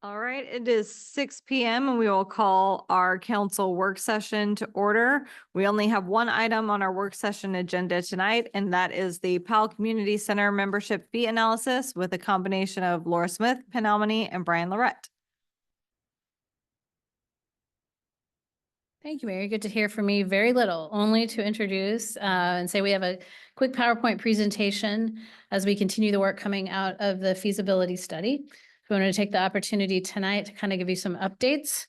All right, it is 6 p.m. and we will call our council work session to order. We only have one item on our work session agenda tonight, and that is the Powell Community Center membership fee analysis with a combination of Laura Smith, Penalmany, and Brian Lorette. Thank you, Mary. Good to hear from you. Very little, only to introduce and say we have a quick PowerPoint presentation as we continue the work coming out of the feasibility study. So I wanted to take the opportunity tonight to kind of give you some updates.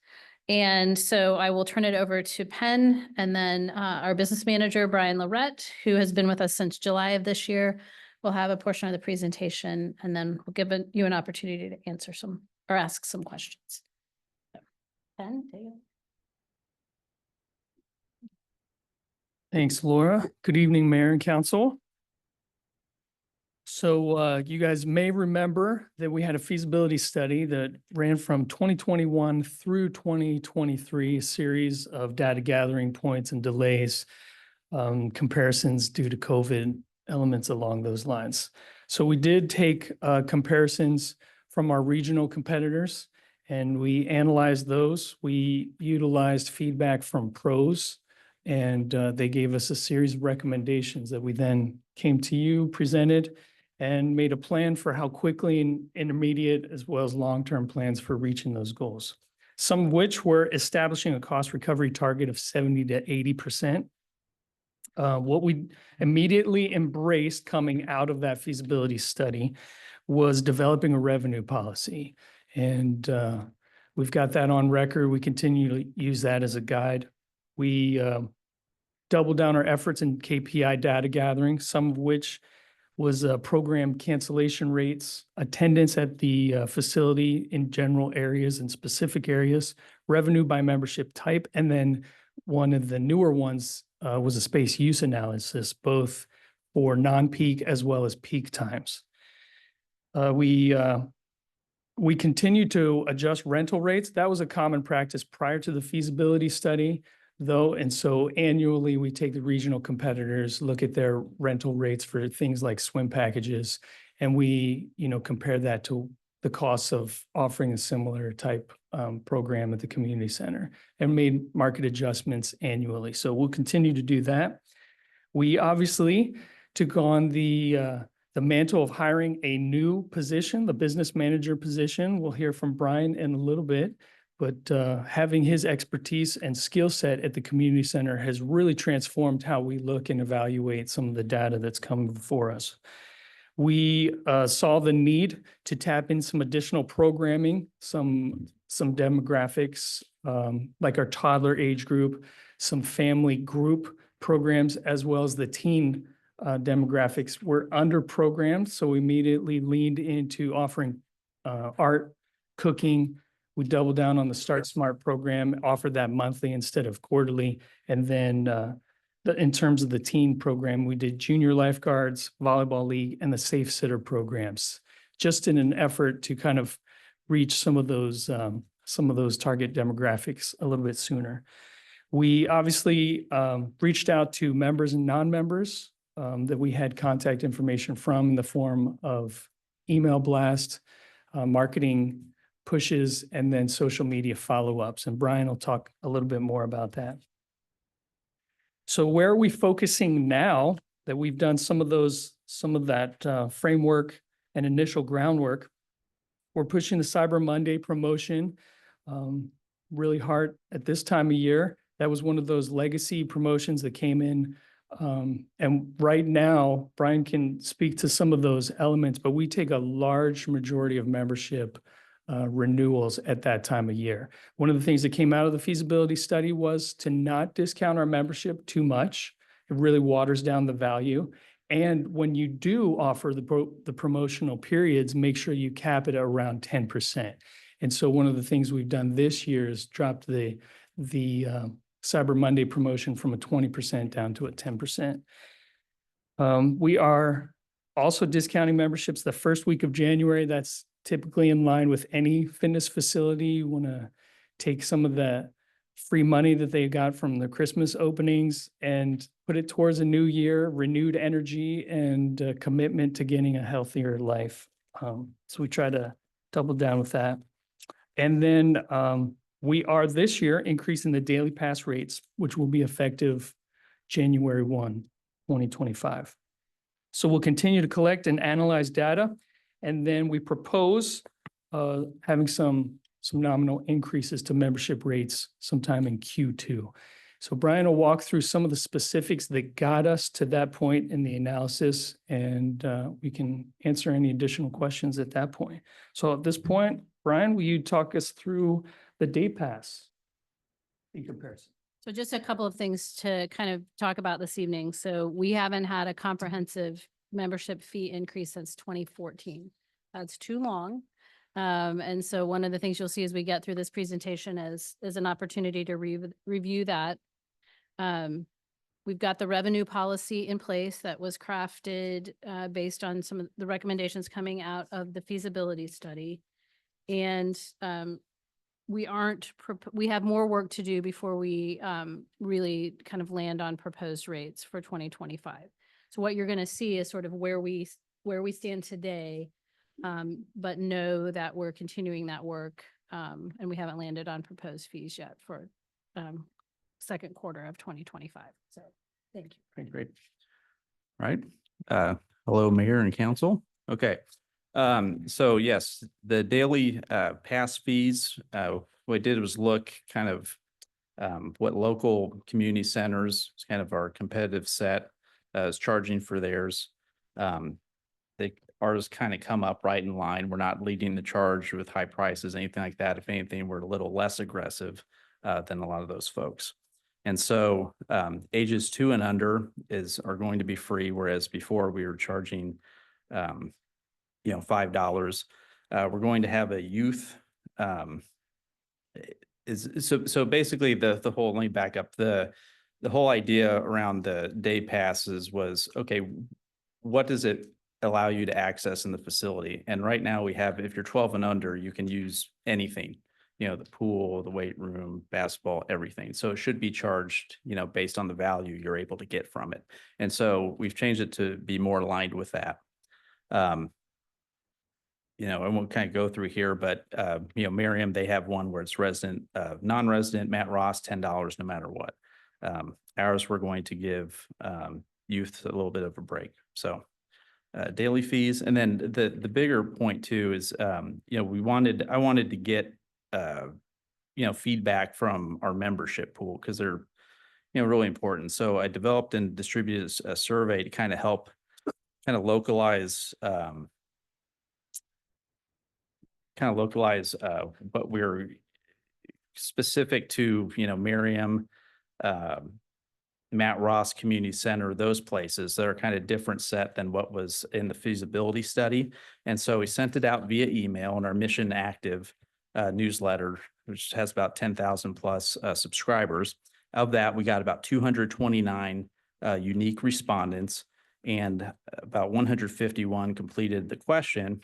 And so I will turn it over to Penn and then our business manager, Brian Lorette, who has been with us since July of this year, will have a portion of the presentation and then we'll give you an opportunity to answer some or ask some questions. So, Penn, take it. Thanks, Laura. Good evening, Mayor and Council. So you guys may remember that we had a feasibility study that ran from 2021 through 2023, a series of data gathering points and delays, comparisons due to COVID, elements along those lines. So we did take comparisons from our regional competitors and we analyzed those. We utilized feedback from pros and they gave us a series of recommendations that we then came to you, presented, and made a plan for how quickly and intermediate as well as long-term plans for reaching those goals. Some of which were establishing a cost recovery target of 70 to 80%. What we immediately embraced coming out of that feasibility study was developing a revenue policy. And we've got that on record. We continue to use that as a guide. We doubled down our efforts in KPI data gathering, some of which was program cancellation rates, attendance at the facility in general areas and specific areas, revenue by membership type, and then one of the newer ones was a space use analysis, both for non-peak as well as peak times. We continue to adjust rental rates. That was a common practice prior to the feasibility study, though. And so annually we take the regional competitors, look at their rental rates for things like swim packages, and we, compare that to the costs of offering a similar type program at the community center and made market adjustments annually. So we'll continue to do that. We obviously took on the mantle of hiring a new position, the business manager position. We'll hear from Brian in a little bit. But having his expertise and skill set at the community center has really transformed how we look and evaluate some of the data that's coming before us. We saw the need to tap in some additional programming, some demographics, like our toddler age group, some family group programs, as well as the teen demographics were under-programmed. So we immediately leaned into offering art, cooking. We doubled down on the Start Smart program, offered that monthly instead of quarterly. And then in terms of the teen program, we did junior lifeguards, volleyball league, and the Safe Sitter programs, just in an effort to kind of reach some of those target demographics a little bit sooner. We obviously reached out to members and non-members that we had contact information from in the form of email blast, marketing pushes, and then social media follow-ups. And Brian will talk a little bit more about that. So where are we focusing now that we've done some of that framework and initial groundwork? We're pushing the Cyber Monday promotion really hard at this time of year. That was one of those legacy promotions that came in. And right now, Brian can speak to some of those elements, but we take a large majority of membership renewals at that time of year. One of the things that came out of the feasibility study was to not discount our membership too much. It really waters down the value. And when you do offer the promotional periods, make sure you cap it at around 10%. And so one of the things we've done this year is dropped the Cyber Monday promotion from a 20% down to a 10%. We are also discounting memberships the first week of January. That's typically in line with any fitness facility. You want to take some of the free money that they got from the Christmas openings and put it towards a new year, renewed energy, and commitment to getting a healthier life. So we try to double down with that. And then we are this year increasing the daily pass rates, which will be effective January 1, 2025. So we'll continue to collect and analyze data, and then we propose having some nominal increases to membership rates sometime in Q2. So Brian will walk through some of the specifics that got us to that point in the analysis, and we can answer any additional questions at that point. So at this point, Brian, will you talk us through the day pass in comparison? So just a couple of things to kind of talk about this evening. So we haven't had a comprehensive membership fee increase since 2014. That's too long. And so one of the things you'll see as we get through this presentation is an opportunity to review that. We've got the revenue policy in place that was crafted based on some of the recommendations coming out of the feasibility study. And we have more work to do before we really kind of land on proposed rates for 2025. So what you're going to see is sort of where we stand today, but know that we're continuing that work, and we haven't landed on proposed fees yet for second quarter of 2025. So thank you. Okay, great. All right. Hello, Mayor and Council. Okay. So yes, the daily pass fees, what I did was look kind of what local community centers, kind of our competitive set, is charging for theirs. Ours kind of come up right in line. We're not leading the charge with high prices, anything like that. If anything, we're a little less aggressive than a lot of those folks. And so ages 2 and under are going to be free, whereas before we were charging $5. We're going to have a youth so basically the whole, let me back up, the whole idea around the day passes was, okay, what does it allow you to access in the facility? And right now we have, if you're 12 and under, you can use anything, the pool, the weight room, basketball, everything. So it should be charged, based on the value you're able to get from it. And so we've changed it to be more aligned with that. I won't kind of go through here, but, Miriam, they have one where it's resident, non-resident, Matt Ross, $10 no matter what. Ours, we're going to give youth a little bit of a break. So daily fees. And then the bigger point too is, I wanted to get, feedback from our membership pool because they're, really important. So I developed and distributed a survey to kind of help kind of localize what we're specific to, Miriam, Matt Ross Community Center, those places that are kind of different set than what was in the feasibility study. And so we sent it out via email in our Mission Active newsletter, which has about 10,000 plus subscribers. Of that, we got about 229 unique respondents, and about 151 completed the question,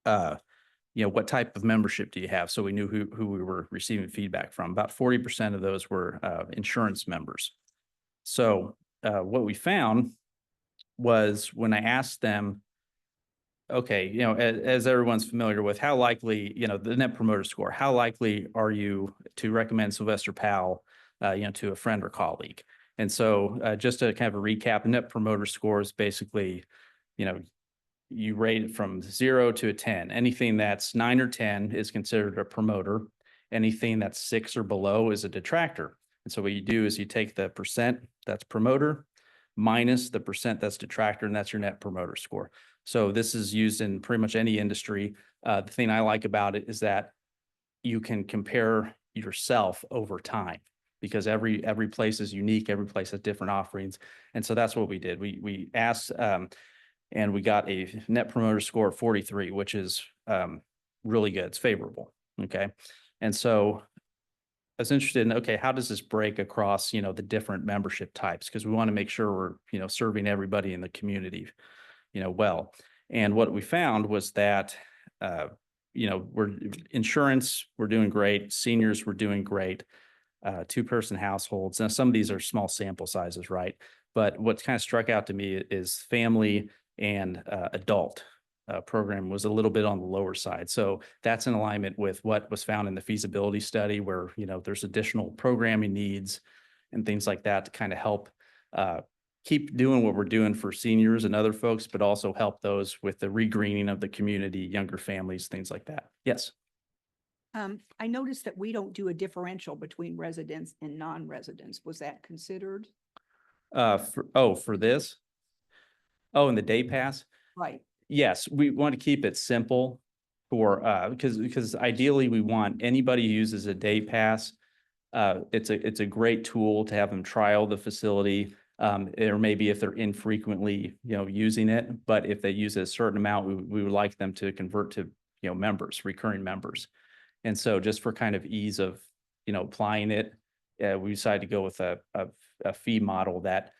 what type of membership do you have? So we knew who we were receiving feedback from. About 40% of those were insurance members. So what we found was when I asked them, okay, as everyone's familiar with, how likely, the Net Promoter Score, how likely are you to recommend Sylvester Powell, to a friend or colleague? And so just to kind of a recap, the Net Promoter Score is basically, you rate it from 0 to a 10. Anything that's 9 or 10 is considered a promoter. Anything that's 6 or below is a detractor. And so what you do is you take the percent that's promoter minus the percent that's detractor, and that's your Net Promoter Score. So this is used in pretty much any industry. The thing I like about it is that you can compare yourself over time because every place is unique. Every place has different offerings. And so that's what we did. We asked, and we got a Net Promoter Score of 43, which is really good. It's favorable. Okay. And so I was interested in, okay, how does this break across, the different membership types? Because we want to make sure we're, serving everybody in the community, well. And what we found was that, we're insurance, we're doing great. Seniors, we're doing great. 2-person households. Now, some of these are small sample sizes, right? But what kind of struck out to me is family and adult program was a little bit on the lower side. So that's in alignment with what was found in the feasibility study where, you know, there's additional programming needs and things like that to kind of help keep doing what we're doing for seniors and other folks, but also help those with the regreening of the community, younger families, things like that. Yes. I noticed that we don't do a differential between residents and non-residents. Was that considered? For this? Oh, and the day pass? Right. Yes, we want to keep it simple for, because ideally we want anybody who uses a day pass. It's a great tool to have them trial the facility. Or maybe if they're infrequently, you know, using it, but if they use a certain amount, we would like them to convert to, you know, members, recurring members. And so just for kind of ease of, you know, applying it, we decided to go with a fee model that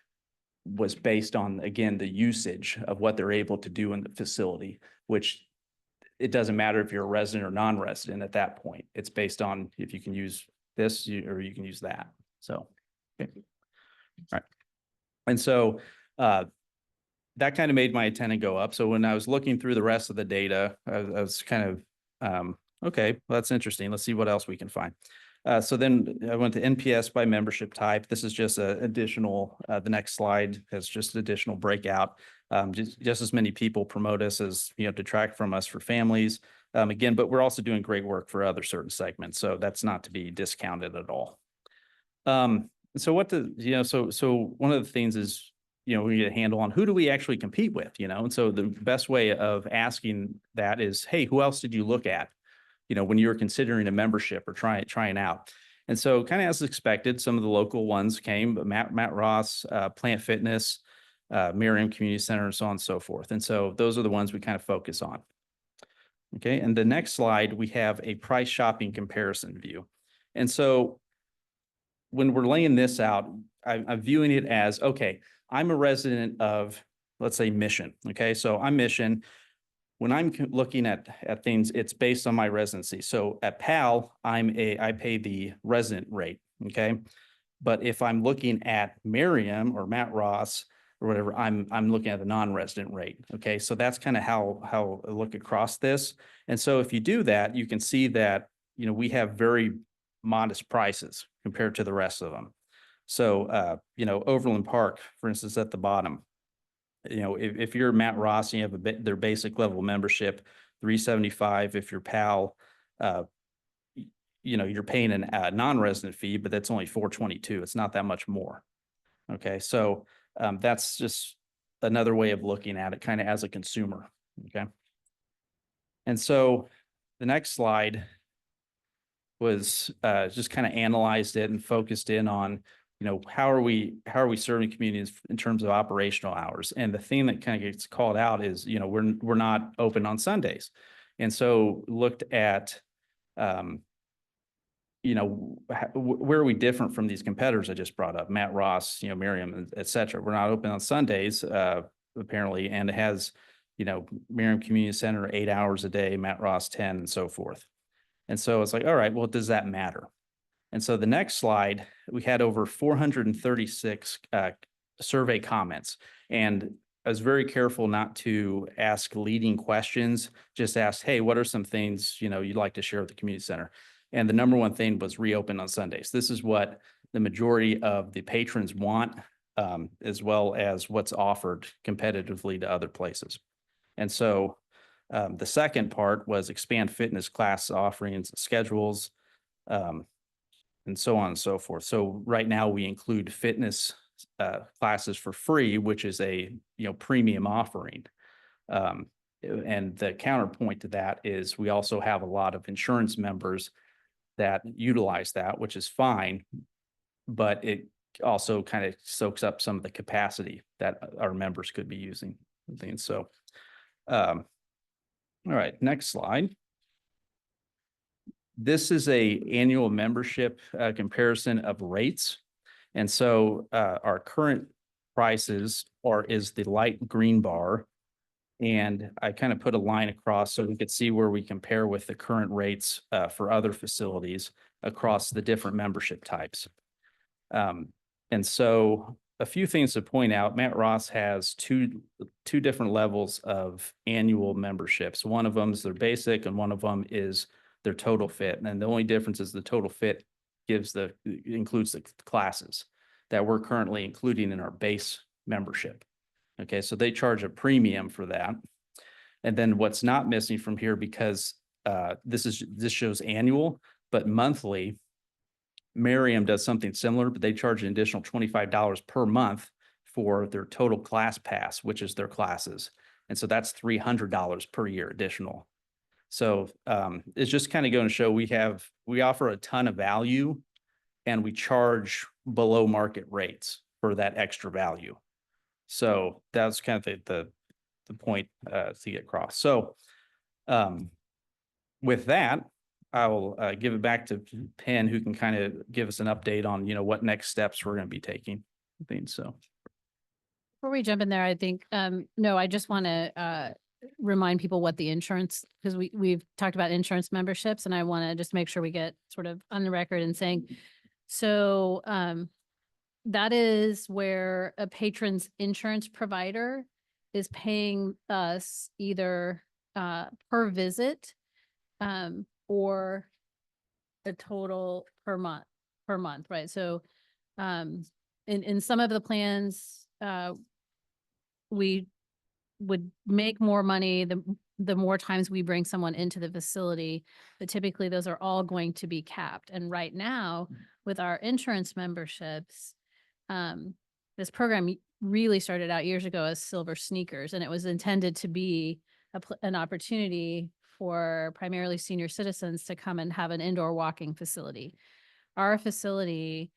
was based on, again, the usage of what they're able to do in the facility, which it doesn't matter if you're a resident or non-resident at that point. It's based on if you can use this or you can use that. So, okay. All right. And so that kind of made my antenna go up. So when I was looking through the rest of the data, I was kind of, okay, well, that's interesting. Let's see what else we can find. So then I went to NPS by membership type. This is just an additional, the next slide has just additional breakout. Just as many people promote us as, you know, detract from us for families. Again, but we're also doing great work for other certain segments. So that's not to be discounted at all. So what the, you know, so one of the things is, you know, we need a handle on who do we actually compete with, you know? And so the best way of asking that is, hey, who else did you look at, you know, when you were considering a membership or trying out? And so kind of as expected, some of the local ones came, but Matt Ross, Plant Fitness, Miriam Community Center, and so on and so forth. And so those are the ones we kind of focus on. Okay, and the next slide, we have a price shopping comparison view. And so when we're laying this out, I'm viewing it as, okay, I'm a resident of, let's say, Mission. Okay, so I'm Mission. When I'm looking at things, it's based on my residency. So at PAL, I pay the resident rate. Okay, but if I'm looking at Miriam or Matt Ross or whatever, I'm looking at the non-resident rate. Okay, so that's kind of how I look across this. And so if you do that, you can see that, you know, we have very modest prices compared to the rest of them. So, you know, Overland Park, for instance, at the bottom, you know, if you're Matt Ross and you have their basic level membership, $375. If you're PAL, you know, you're paying a non-resident fee, but that's only $422. It's not that much more. Okay, so that's just another way of looking at it, kind of as a consumer. Okay, and so the next slide was just kind of analyzed it and focused in on, you know, how are we serving communities in terms of operational hours? And the thing that kind of gets called out is, you know, we're not open on Sundays. And so looked at, you know, where are we different from these competitors I just brought up, Matt Ross, you know, Miriam, et cetera. We're not open on Sundays, apparently, and it has, you know, Miriam Community Center 8 hours a day, Matt Ross 10, and so forth. And so it's like, all right, well, does that matter? And so the next slide, we had over 436 survey comments. And I was very careful not to ask leading questions, just asked, hey, what are some things, you know, you'd like to share with the community center? And the number one thing was reopen on Sundays. This is what the majority of the patrons want, as well as what's offered competitively to other places. And so the second part was expand fitness class offerings, schedules, and so on and so forth. So right now we include fitness classes for free, which is a, you know, premium offering. And the counterpoint to that is we also have a lot of insurance members that utilize that, which is fine, but it also kind of soaks up some of the capacity that our members could be using. And so, all right, next slide. This is a annual membership comparison of rates. And so our current prices is the light green bar. And I kind of put a line across so we could see where we compare with the current rates for other facilities across the different membership types. And so a few things to point out. Matt Ross has two different levels of annual memberships. One of them is their basic and one of them is their total fit. And the only difference is the total fit includes the classes that we're currently including in our base membership. Okay, so they charge a premium for that. And then what's not missing from here, because this shows annual, but monthly, Merriam does something similar, but they charge an additional $25 per month for their total class pass, which is their classes. And so that's $300 per year additional. So it's just kind of going to show we offer a ton of value and we charge below market rates for that extra value. So that's kind of the point to get across. So with that, I will give it back to Penn, who can kind of give us an update on, what next steps we're going to be taking. I think so. Before we jump in there, I think, no, I just want to remind people what the insurance, because we've talked about insurance memberships, and I want to just make sure we get sort of on the record and saying, so that is where a patron's insurance provider is paying us either per visit or a total per month, right? So in some of the plans, we would make more money the more times we bring someone into the facility, but typically those are all going to be capped. And right now, with our insurance memberships, this program really started out years ago as Silver Sneakers, and it was intended to be an opportunity for primarily senior citizens to come and have an indoor walking facility. Our facility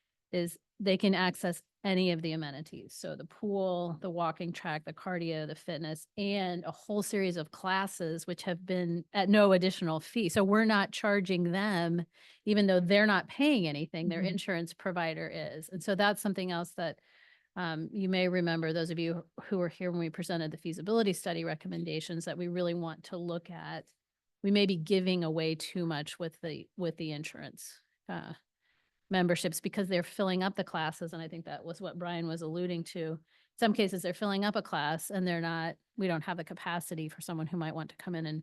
they can access any of the amenities. So the pool, the walking track, the cardio, the fitness, and a whole series of classes, which have been at no additional fee. So we're not charging them, even though they're not paying anything, their insurance provider is. And so that's something else that you may remember, those of you who were here when we presented the feasibility study recommendations, that we really want to look at. We may be giving away too much with the insurance memberships because they're filling up the classes. And I think that was what Brian was alluding to. In some cases, they're filling up a class and we don't have the capacity for someone who might want to come in and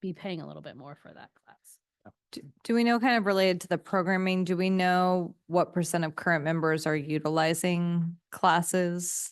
be paying a little bit more for that class. Do we know, kind of related to the programming, do we know what % of current members are utilizing classes?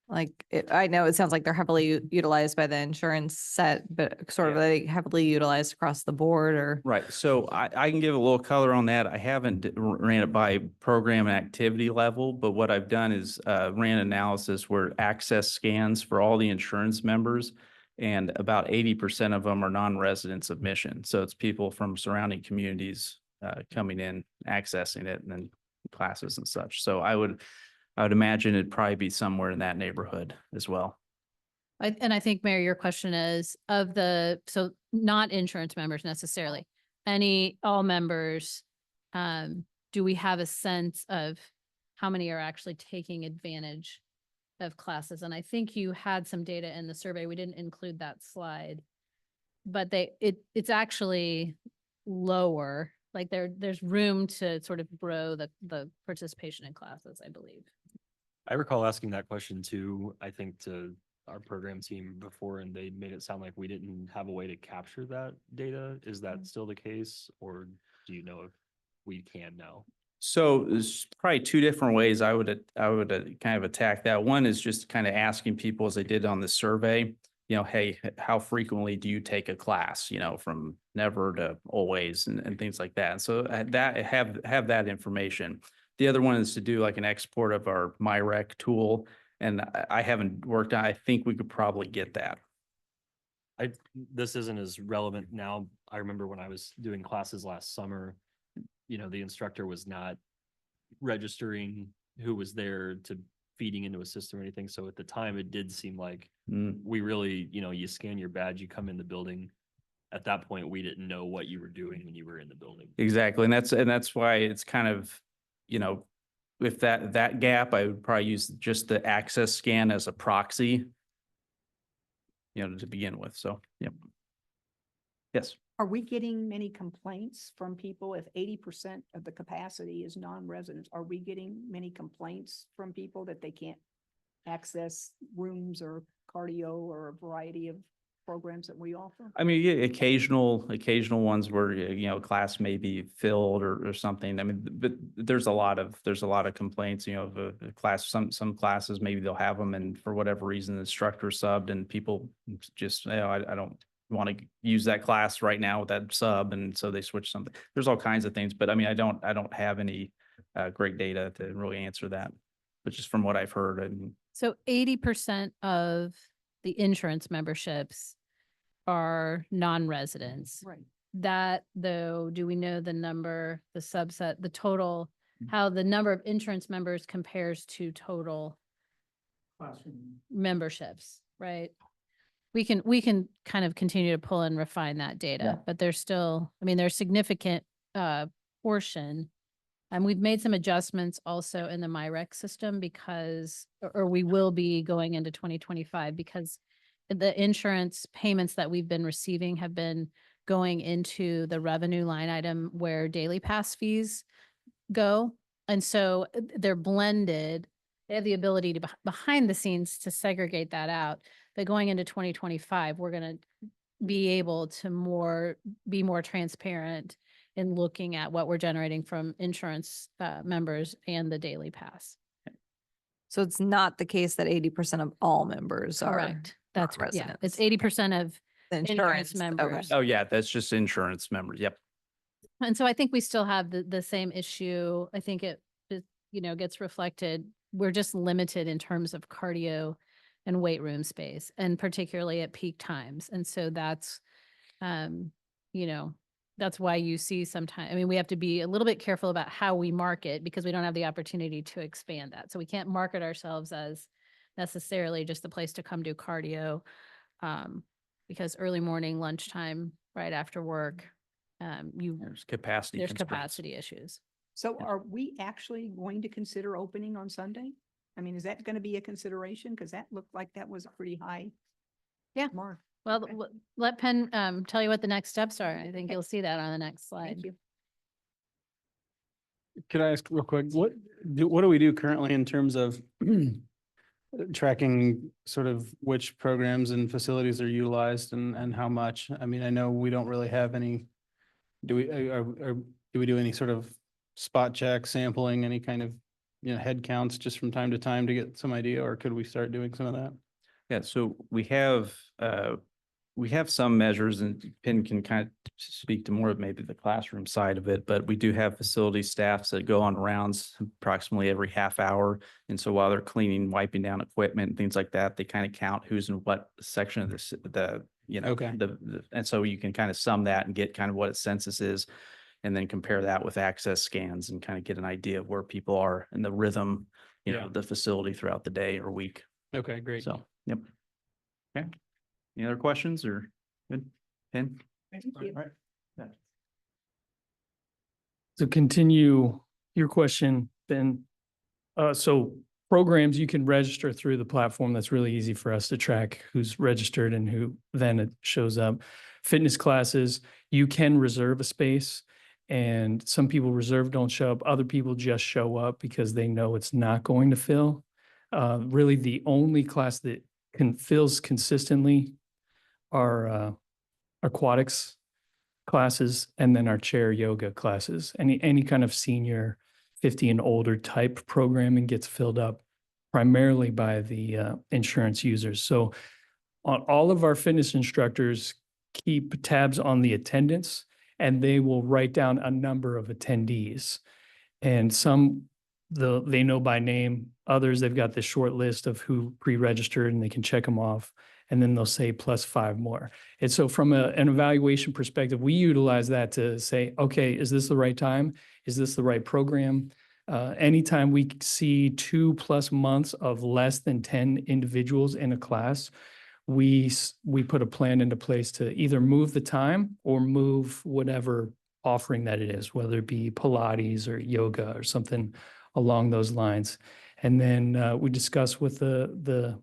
I know it sounds like they're heavily utilized by the insurance set, but sort of like heavily utilized across the board, or? Right. So I can give a little color on that. I haven't ran it by program and activity level, but what I've done is ran analysis where access scans for all the insurance members, and about 80% of them are non-resident submission. So it's people from surrounding communities coming in, accessing it, and then classes and such. So I would imagine it'd probably be somewhere in that neighborhood as well. And I think, Mary, your question is so not insurance members necessarily, all members, do we have a sense of how many are actually taking advantage of classes? And I think you had some data in the survey. We didn't include that slide, but it's actually lower. Like there's room to sort of grow the participation in classes, I believe. I recall asking that question too, I think, to our program team before, and they made it sound like we didn't have a way to capture that data. Is that still the case, or do you know if we can now? So there's probably two different ways I would kind of attack that. One is just kind of asking people, as I did on the survey, hey, how frequently do you take a class, from never to always and things like that. And so that have that information. The other one is to do like an export of our MyRec tool. And I haven't worked on, I think we could probably get that. This isn't as relevant now. I remember when I was doing classes last summer, the instructor was not registering who was there to feeding into a system or anything. So at the time, it did seem like we really, you scan your badge, you come in the building. At that point, we didn't know what you were doing when you were in the building. Exactly. And that's why it's kind of, with that gap, I would probably use just the access scan as a proxy, to begin with. So, yep. Yes. Are we getting many complaints from people if 80% of the capacity is non-residents? Are we getting many complaints from people that they can't access rooms or cardio or a variety of programs that we offer? I mean, yeah, occasional ones where, class may be filled or something. I mean, but there's a lot of complaints, the class, some classes, maybe they'll have them and for whatever reason, the instructor subbed and people just, I don't want to use that class right now with that sub. And so they switch something. There's all kinds of things, but I mean, I don't have any great data to really answer that, but just from what I've heard. And So 80% of the insurance memberships are non-residents. Right. That though, do we know the number, the subset, the total, how the number of insurance members compares to total memberships, right? We can kind of continue to pull and refine that data, Yeah. but there's still, I mean, there's significant portion. And we've made some adjustments also in the MyRec system because, or we will be going into 2025 because the insurance payments that we've been receiving have been going into the revenue line item where daily pass fees go. And so they're blended. They have the ability to behind the scenes to segregate that out. But going into 2025, we're going to be able to be more transparent in looking at what we're generating from insurance members and the daily pass. So it's not the case that 80% of all members are Correct. That's, not yeah, it's residents. 80% of the insurance okay. members. oh yeah, that's just insurance members. Yep. And so I think we still have the same issue. I think it, gets reflected. We're just limited in terms of cardio and weight room space, and particularly at peak times. And so that's, that's why you see sometimes, I mean, we have to be a little bit careful about how we market because we don't have the opportunity to expand that. So we can't market ourselves as necessarily just the place to come do cardio. Because early morning, lunchtime, right after work, There's capacity. there's constraints. capacity issues. So are we actually going to consider opening on Sunday? I mean, is that going to be a consideration? Because that looked like that was a pretty high Yeah. mark. Well, Okay. let Penn tell you what the next steps are. I think Okay. you'll see that on the next slide. Thank you. Could I ask real quick, what do we do currently in terms of tracking sort of which programs and facilities are utilized and how much? I mean, I know we don't really have any, do we do any sort of spot check, sampling, any kind of, head counts just from time to time to get some idea, or could we start doing some of that? Yeah, so we have some measures, and Penn can kind of speak to more of maybe the classroom side of it, but we do have facility staffs that go on rounds approximately every half hour. And so while they're cleaning, wiping down equipment and things like that, they kind of count who's in what section of Okay. and so you can kind of sum that and get kind of what its census is, and then compare that with access scans and kind of get an idea of where people are in the rhythm, Yeah. the facility throughout the day or week. Okay, great. So, yep. Okay. Any other questions or good? Penn? Thank you. To continue your question, Ben, so programs you can register through the platform. That's really easy for us to track who's registered and who then it shows up. Fitness classes, you can reserve a space, and some people reserve, don't show up. Other people just show up because they know it's not going to fill. Really the only class that fills consistently are aquatics classes, and then our chair yoga classes. Any kind of senior 50 and older type programming gets filled up primarily by the insurance users. So all of our fitness instructors keep tabs on the attendance, and they will write down a number of attendees. And some they know by name. Others, they've got this short list of who pre-registered and they can check them off. And then they'll say +5 more. And so from an evaluation perspective, we utilize that to say, okay, is this the right time? Is this the right program? Anytime we see 2+ months of less than 10 individuals in a class, we put a plan into place to either move the time or move whatever offering that it is, whether it be Pilates or yoga or something along those lines. And then we discuss with the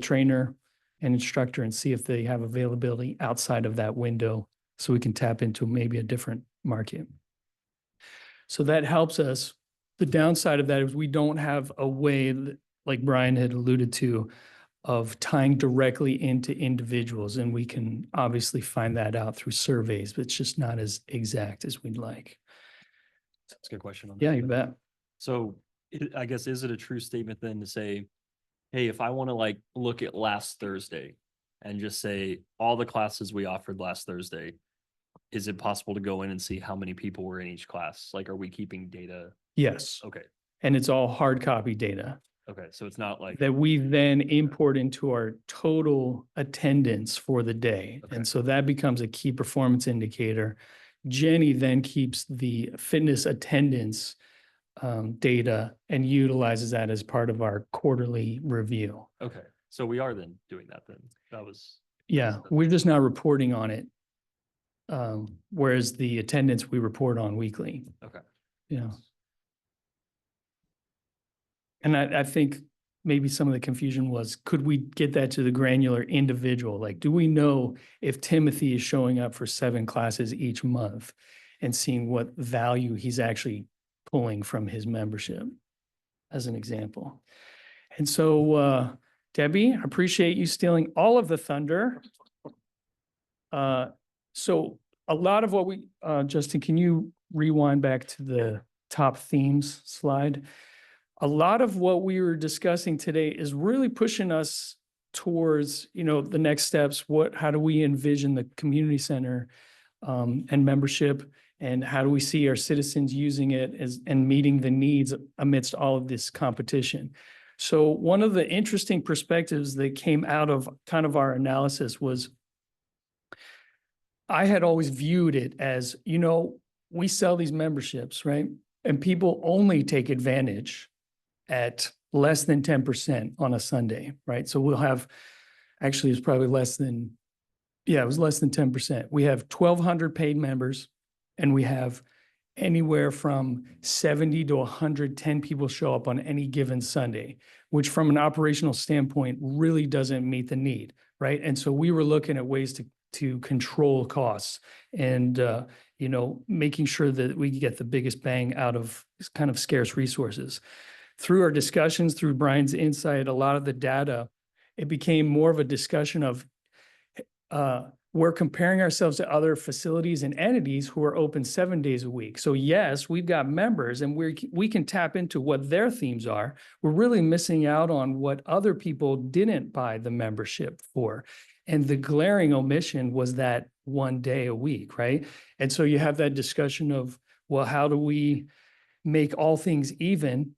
trainer and instructor and see if they have availability outside of that window so we can tap into maybe a different market. So that helps us. The downside of that is we don't have a way, like Brian had alluded to, of tying directly into individuals. And we can obviously find that out through surveys, but it's just not as exact as we'd like. That's a good question. Yeah, you bet. So I guess, is it a true statement then to say, hey, if I want to like look at last Thursday and just say all the classes we offered last Thursday, is it possible to go in and see how many people were in each class? Like, are we keeping data? Yes. Okay. And it's all hard copy data Okay. So it's not like, that we then import into our total attendance for the day. Okay. And so that becomes a key performance indicator. Jenny then keeps the fitness attendance data and utilizes that as part of our quarterly review. okay. So we are then doing that then. That was. Yeah, that's- we're just not reporting on it. Whereas the attendance we report on weekly. Okay. Yeah. And I think maybe some of the confusion was, could we get that to the granular individual? Like, do we know if Timothy is showing up for 7 classes each month and seeing what value he's actually pulling from his membership, as an example? And so, Debbie, I appreciate you stealing all of the thunder. So a lot of what we, Justin, can you rewind back to the top themes slide? A lot of what we were discussing today is really pushing us towards, the next steps. How do we envision the community center and membership, and how do we see our citizens using it and meeting the needs amidst all of this competition? So one of the interesting perspectives that came out of kind of our analysis was, I had always viewed it as, we sell these memberships, right? And people only take advantage at less than 10% on a Sunday, right? So we'll have, actually it's probably less than, it was less than 10%. We have 1,200 paid members, and we have anywhere from 70 to 110 people show up on any given Sunday, which from an operational standpoint really doesn't meet the need, right? And so we were looking at ways to control costs and, making sure that we get the biggest bang out of kind of scarce resources. Through our discussions, through Brian's insight, a lot of the data, it became more of a discussion of we're comparing ourselves to other facilities and entities who are open 7 days a week. So yes, we've got members and we can tap into what their themes are. We're really missing out on what other people didn't buy the membership for. And the glaring omission was that 1 day a week, right? And so you have that discussion of, well, how do we make all things even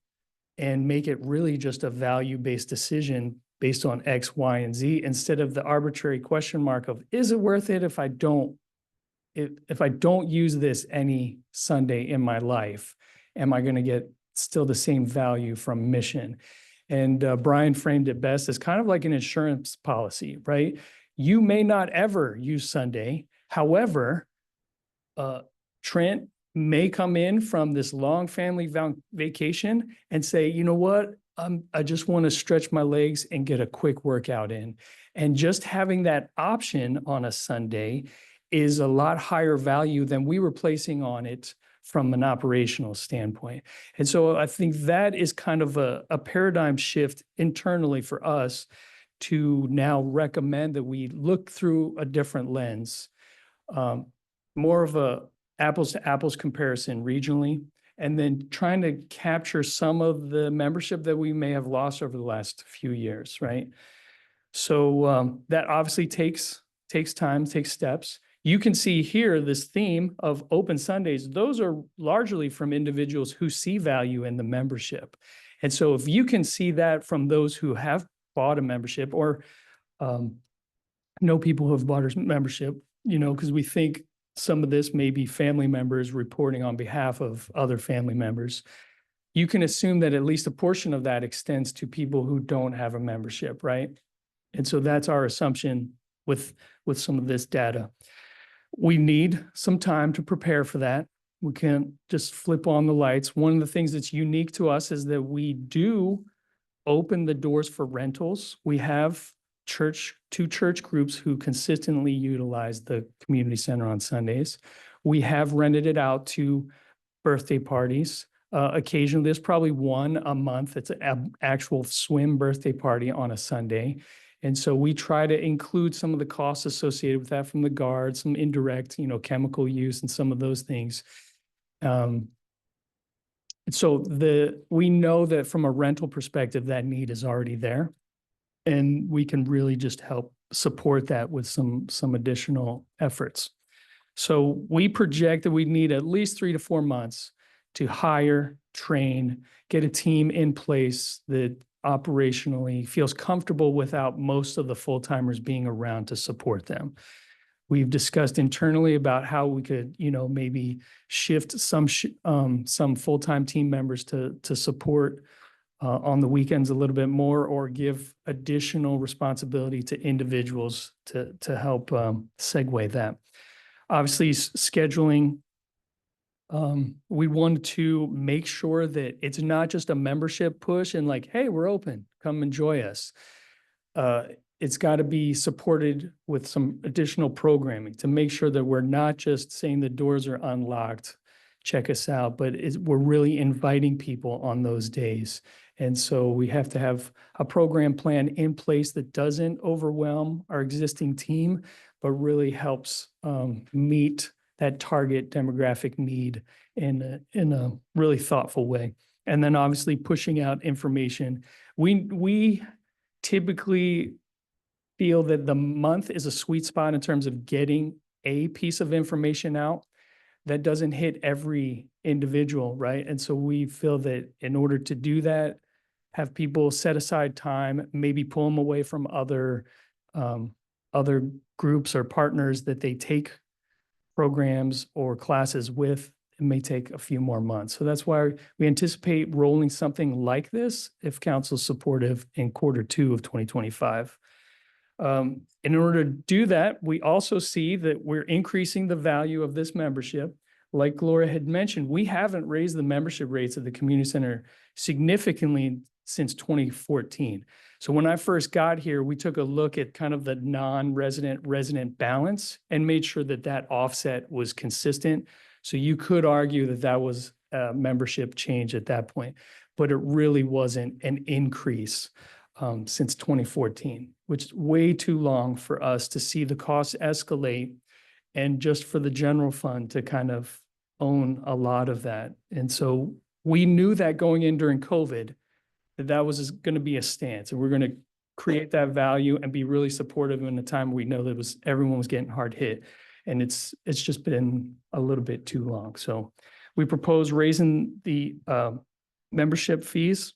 and make it really just a value-based decision based on X, Y, and Z, instead of the arbitrary question mark of, is it worth it if I don't use this any Sunday in my life? Am I going to get still the same value from mission? And Brian framed it best as kind of like an insurance policy, right? You may not ever use Sunday. However, Trent may come in from this long family vacation and say, you know what? I just want to stretch my legs and get a quick workout in. And just having that option on a Sunday is a lot higher value than we were placing on it from an operational standpoint. And so I think that is kind of a paradigm shift internally for us to now recommend that we look through a different lens, more of a apples to apples comparison regionally, and then trying to capture some of the membership that we may have lost over the last few years, right? So that obviously takes time, takes steps. You can see here this theme of open Sundays. Those are largely from individuals who see value in the membership. And so if you can see that from those who have bought a membership or know people who have bought a membership, because we think some of this may be family members reporting on behalf of other family members, you can assume that at least a portion of that extends to people who don't have a membership, right? And so that's our assumption with some of this data. We need some time to prepare for that. We can't just flip on the lights. One of the things that's unique to us is that we do open the doors for rentals. We have two church groups who consistently utilize the community center on Sundays. We have rented it out to birthday parties. Occasionally, there's probably one a month. It's an actual swim birthday party on a Sunday. And so we try to include some of the costs associated with that from the guard, some indirect, chemical use and some of those things. So we know that from a rental perspective, that need is already there. And we can really just help support that with some additional efforts. So we project that we need at least 3 to 4 months to hire, train, get a team in place that operationally feels comfortable without most of the full-timers being around to support them. We've discussed internally about how we could, maybe shift some full-time team members to support on the weekends a little bit more, or give additional responsibility to individuals to help segue that. Obviously, scheduling. We want to make sure that it's not just a membership push and like, hey, we're open, come enjoy us. It's got to be supported with some additional programming to make sure that we're not just saying the doors are unlocked, check us out, but we're really inviting people on those days. And so we have to have a program plan in place that doesn't overwhelm our existing team, but really helps meet that target demographic need in a really thoughtful way. And then obviously pushing out information. We typically feel that the month is a sweet spot in terms of getting a piece of information out that doesn't hit every individual, right? And so we feel that in order to do that, have people set aside time, maybe pull them away from other groups or partners that they take programs or classes with. It may take a few more months. So that's why we anticipate rolling something like this, if council's supportive, in Q2 of 2025. In order to do that, we also see that we're increasing the value of this membership. Like Gloria had mentioned, we haven't raised the membership rates of the community center significantly since 2014. So when I first got here, we took a look at kind of the non-resident balance and made sure that that offset was consistent. So you could argue that that was a membership change at that point, but it really wasn't an increase since 2014, which is way too long for us to see the costs escalate and just for the general fund to kind of own a lot of that. And so we knew that going in during COVID, that was going to be a stance, and we're going to create that value and be really supportive in a time we know that everyone was getting hard hit. And it's just been a little bit too long. So we propose raising the membership fees.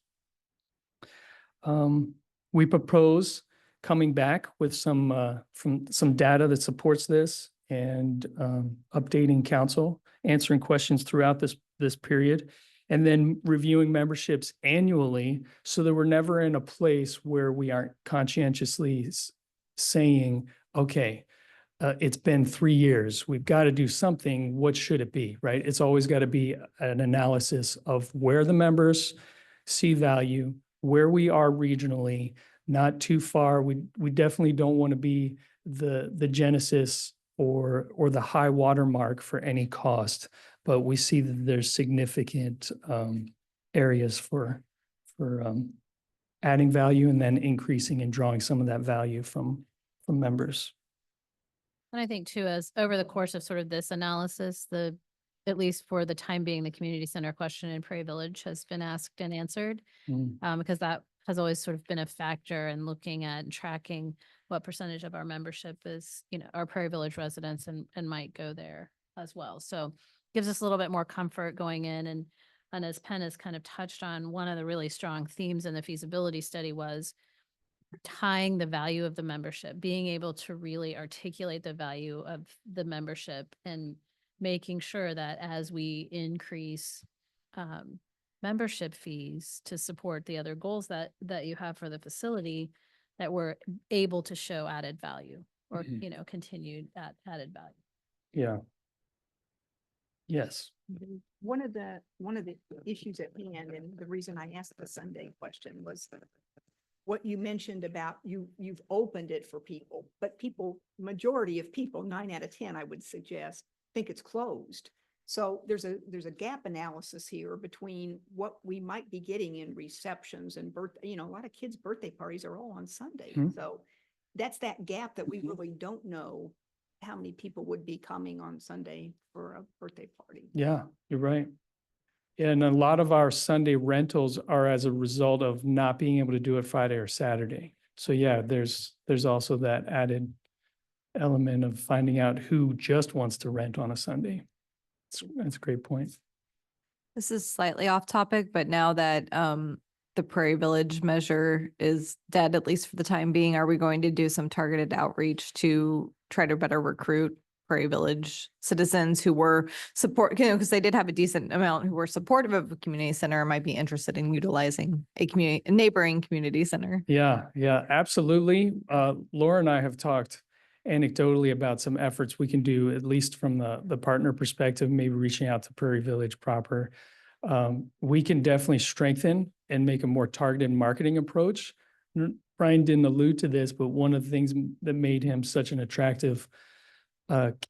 We propose coming back with some data that supports this and updating council, answering questions throughout this period, and then reviewing memberships annually so that we're never in a place where we aren't conscientiously saying, okay, it's been 3 years. We've got to do something. What should it be, right? It's always got to be an analysis of where the members see value, where we are regionally, not too far. We definitely don't want to be the genesis or the high watermark for any cost, but we see that there's significant areas for adding value and then increasing and drawing some of that value from members. And I think too, as over the course of sort of this analysis, at least for the time being, the community center question in Prairie Village has been asked and answered, because that has always sort of been a factor in looking at and tracking what percentage of our membership is, our Prairie Village residents and might go there as well. So gives us a little bit more comfort going in. And as Penn has kind of touched on, one of the really strong themes in the feasibility study was tying the value of the membership, being able to really articulate the value of the membership and making sure that as we increase membership fees to support the other goals that you have for the facility, that we're able to show added value or, continued added value. Yeah. Yes. One of the issues at hand, and the reason I asked the Sunday question was what you mentioned about you've opened it for people, but majority of people, 9 out of 10, I would suggest, think it's closed. So there's a gap analysis here between what we might be getting in receptions and a lot of kids' birthday parties are all on Sunday. Mhm. So that's that gap that we really don't know how many people would be coming on Sunday for a birthday party. Yeah, you're right. And a lot of our Sunday rentals are as a result of not being able to do it Friday or Saturday. So yeah, there's also that added element of finding out who just wants to rent on a Sunday. That's a great point. This is slightly off topic, but now that the Prairie Village measure is dead, at least for the time being, are we going to do some targeted outreach to try to better recruit Prairie Village citizens who were because they did have a decent amount who were supportive of a community center and might be interested in utilizing a neighboring community center? Yeah, absolutely. Laura and I have talked anecdotally about some efforts we can do, at least from the partner perspective, maybe reaching out to Prairie Village proper. We can definitely strengthen and make a more targeted marketing approach. Brian didn't allude to this, but one of the things that made him such an attractive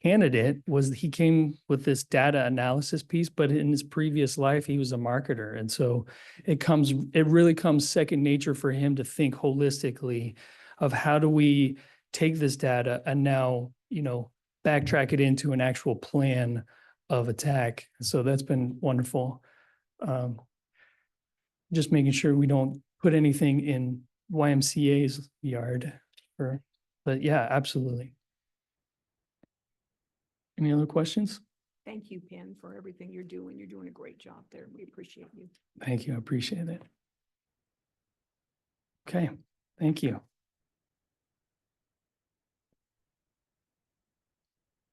candidate was he came with this data analysis piece, but in his previous life, he was a marketer. And so it really comes second nature for him to think holistically of how do we take this data and now, backtrack it into an actual plan of attack. So that's been wonderful. Just making sure we don't put anything in YMCA's yard but yeah, absolutely. Any other questions? Thank you, Penn, for everything you're doing. You're doing a great job there. We appreciate you. Thank you. I appreciate it. Okay, thank you.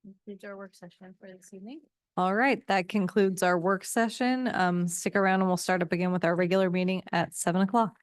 Concludes our work session for this evening. All right, that concludes our work session. Stick around and we'll start up again with our regular meeting at 7 o'clock.